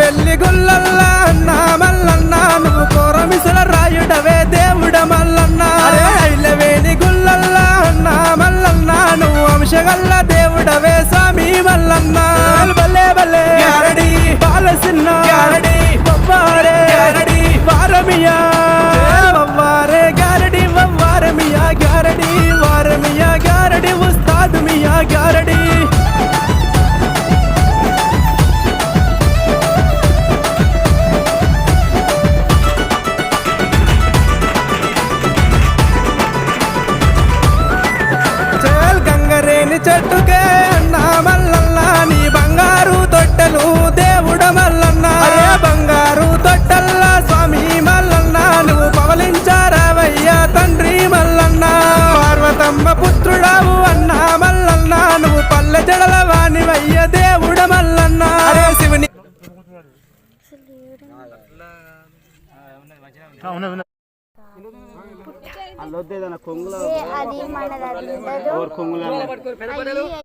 వెల్లి గుల్లల్ల అన్న మల్లన్న నువ్వు కోరమిసల రాయుడవే దేవుడ మల్లన్న ఐలవేణి గుల్లల్ల అన్న మల్లన్న నువ్వు అంశగల్ల దేవుడవే స్వామి మల్లన్న బల్లే బల్లే గ్యారడి బాలసిన్న గ్యారడి వవ్వారే గ్యారడి వారమియా వవ్వారే గ్యారడి వవ్వారమియా గ్యారడి వారమియా గ్యారడి ఉస్తాద్ మియా గ్యారడి చెట్టుకే అన్నా మల్లన్న నీ బంగారు తొట్టెలు దేవుడ మల్లన్న బంగారు తొట్టెల్ల స్వామి మల్లన్న నువ్వు పవలించారావయ్యా తండ్రి మల్లన్న పార్వతమ్మ పుత్రుడావు అన్నా మల్లన్న నువ్వు పల్లె జడల వాణివయ్య దేవుడ మల్లన్న శివుని అది మన